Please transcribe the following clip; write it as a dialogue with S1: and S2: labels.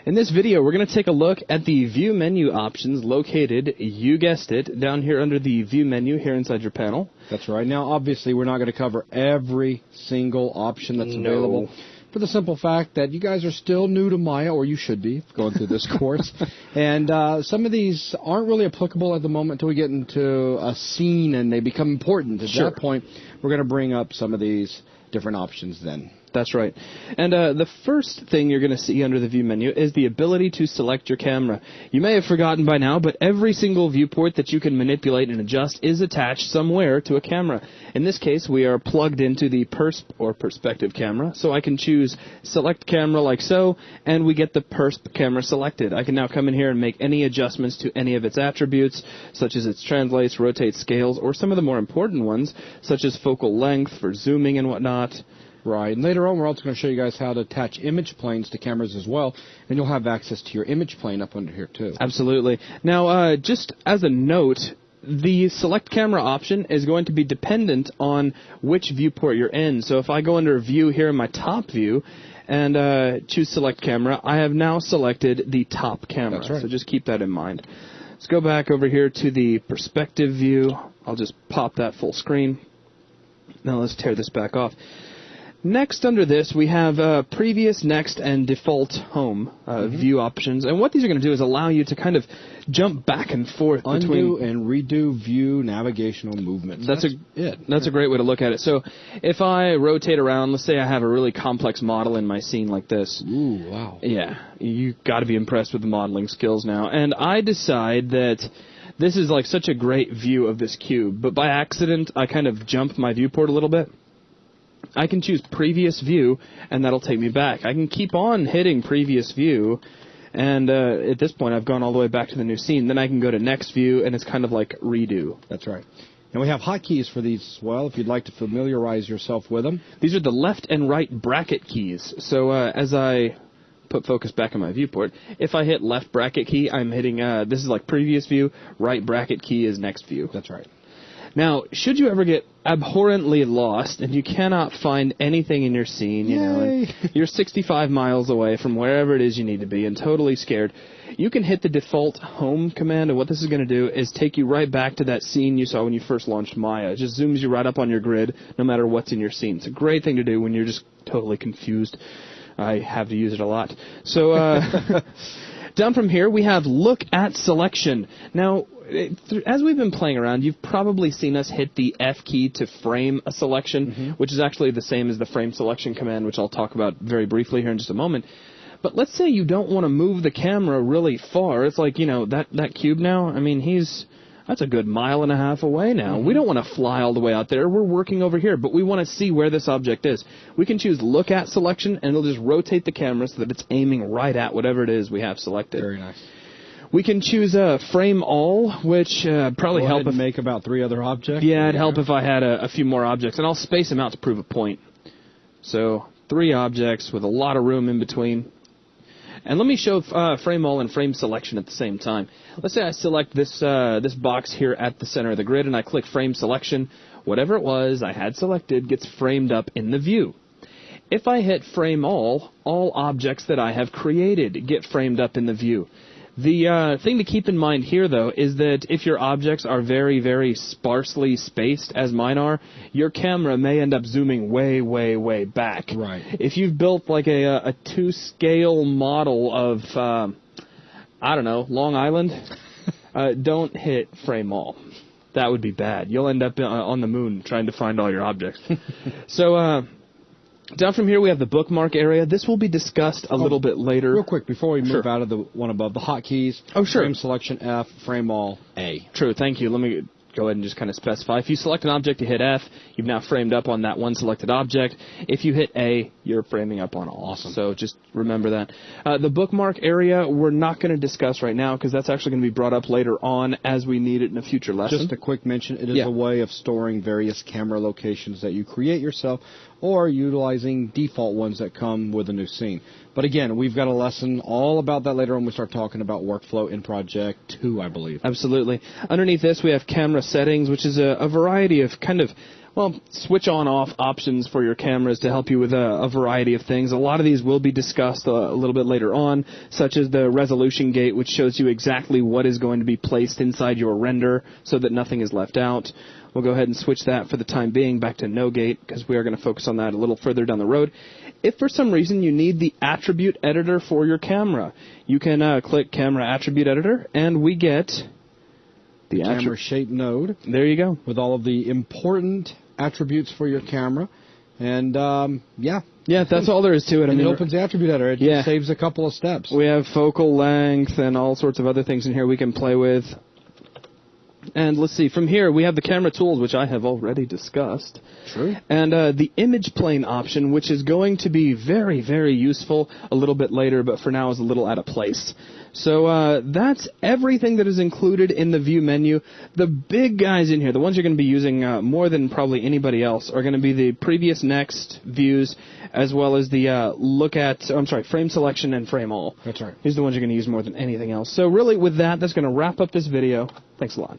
S1: In this video, we're going to take a look at the view menu options located, you guessed it, down here under the view menu here inside your panel.
S2: That's right. Now, obviously, we're not going to cover every single option that's available, for the simple fact that you guys are still new to Maya, or you should be, going through this course. And some of these aren't really applicable at the moment until we get into a scene and they become important. At that point, we're going to bring up some of these different options then.
S1: That's right. And the first thing you're going to see under the view menu is the ability to select your camera. You may have forgotten by now, but every single viewport that you can manipulate and adjust is attached somewhere to a camera. In this case, we are plugged into the persp or perspective camera, so I can choose select camera like so, and we get the persp camera selected. I can now come in here and make any adjustments to any of its attributes, such as its translates, rotates, scales, or some of the more important ones, such as focal length for zooming and whatnot.
S2: Right, and later on we're also going to show you guys how to attach image planes to cameras as well, and you'll have access to your image plane up under here too.
S1: Absolutely. Now, just as a note, the select camera option is going to be dependent on which viewport you're in. So if I go under view here in my top view and choose select camera, I have now selected the top camera.
S2: That's right.
S1: So just keep that in mind. Let's go back over here to the perspective view. I'll just pop that full screen. Now let's tear this back off. Next under this, we have previous, next, and default home view options. And what these are going to do is allow you to kind of jump back and forth
S2: Undo and redo view navigational movements.
S1: That's a great way to look at it. So if I rotate around, let's say I have a really complex model in my scene like this.
S2: Ooh, wow.
S1: Yeah, you got to be impressed with the modeling skills now. And I decide that this is like such a great view of this cube, but by accident, I kind of jump my viewport a little bit. I can choose previous view, and that'll take me back. I can keep on hitting previous view, and at this point I've gone all the way back to the new scene. Then I can go to next view, and it's kind of like redo.
S2: That's right. And we have hotkeys for these as well, if you'd like to familiarize yourself with them.
S1: These are the left and right bracket keys. So as I put focus back on my viewport, if I hit left bracket key, I'm hitting, this is like previous view, right bracket key is next view.
S2: That's right.
S1: Now, should you ever get abhorrently lost and you cannot find anything in your scene, you know, and you're 65 miles away from wherever it is you need to be and totally scared, you can hit the default home command, and what this is going to do is take you right back to that scene you saw when you first launched Maya. It just zooms you right up on your grid, no matter what's in your scene. It's a great thing to do when you're just totally confused. I have to use it a lot. So, down from here, we have look at selection. Now, as we've been playing around, you've probably seen us hit the F key to frame a selection, which is actually the same as the frame selection command, which I'll talk about very briefly here in just a moment. But let's say you don't want to move the camera really far. It's like, you know, that cube now, I mean, that's a good 1.5 miles away now. We don't want to fly all the way out there. We're working over here, but we want to see where this object is. We can choose look at selection, and it'll just rotate the camera so that it's aiming right at whatever it is we have selected.
S2: Very nice.
S1: We can choose frame all, which probably help if
S2: make about 3 other objects.
S1: Yeah, it'd help if I had a few more objects, and I'll space them out to prove a point. So 3 objects with a lot of room in between. And let me show frame all and frame selection at the same time. Let's say I select this box here at the center of the grid, and I click frame selection. Whatever it was I had selected gets framed up in the view. If I hit frame all objects that I have created get framed up in the view. The thing to keep in mind here, though, is that if your objects are very, very sparsely spaced, as mine are, your camera may end up zooming way, way, way back.
S2: Right.
S1: If you've built like a 2-scale model of, I don't know, Long Island, don't hit frame all. That would be bad. You'll end up on the moon trying to find all your objects. So, down from here, we have the bookmark area. This will be discussed a little bit later.
S2: Real quick, before we move out of the one above, the hotkeys.
S1: Oh, sure.
S2: Frame selection F, frame all A.
S1: True, thank you. Let me go ahead and just kind of specify. If you select an object, you hit F. You've now framed up on that one selected object. If you hit A, you're framing up on all.
S2: Awesome.
S1: So just remember that. The bookmark area, we're not going to discuss right now because that's actually going to be brought up later on as we need it in a future lesson.
S2: Just a quick mention, it is a way of storing various camera locations that you create yourself or utilizing default ones that come with a new scene. But again, we've got a lesson all about that later on when we start talking about workflow in Project 2, I believe.
S1: Absolutely. Underneath this, we have camera settings, which is a variety of kind of switch on-off options for your cameras to help you with a variety of things. A lot of these will be discussed a little bit later on, such as the resolution gate, which shows you exactly what is going to be placed inside your render so that nothing is left out. We'll go ahead and switch that for the time being back to no gate because we are going to focus on that a little further down the road. If for some reason you need the attribute editor for your camera, you can click Camera Attribute Editor, and we get the
S2: camera shape node.
S1: There you go.
S2: With all of the important attributes for your camera. And, yeah,
S1: that's all there is to it.
S2: And it opens the attribute editor. It just saves a couple of steps.
S1: We have focal length and all sorts of other things in here we can play with. And let's see, from here we have the camera tools, which I have already discussed.
S2: True.
S1: And the image plane option, which is going to be very, very useful a little bit later, but for now is a little out of place. So that's everything that is included in the view menu. The big guys in here, the ones you're going to be using more than probably anybody else, are going to be the previous, next views, as well as the frame selection and frame all.
S2: That's right.
S1: These are the ones you're going to use more than anything else. So really, with that, that's going to wrap up this video. Thanks a lot.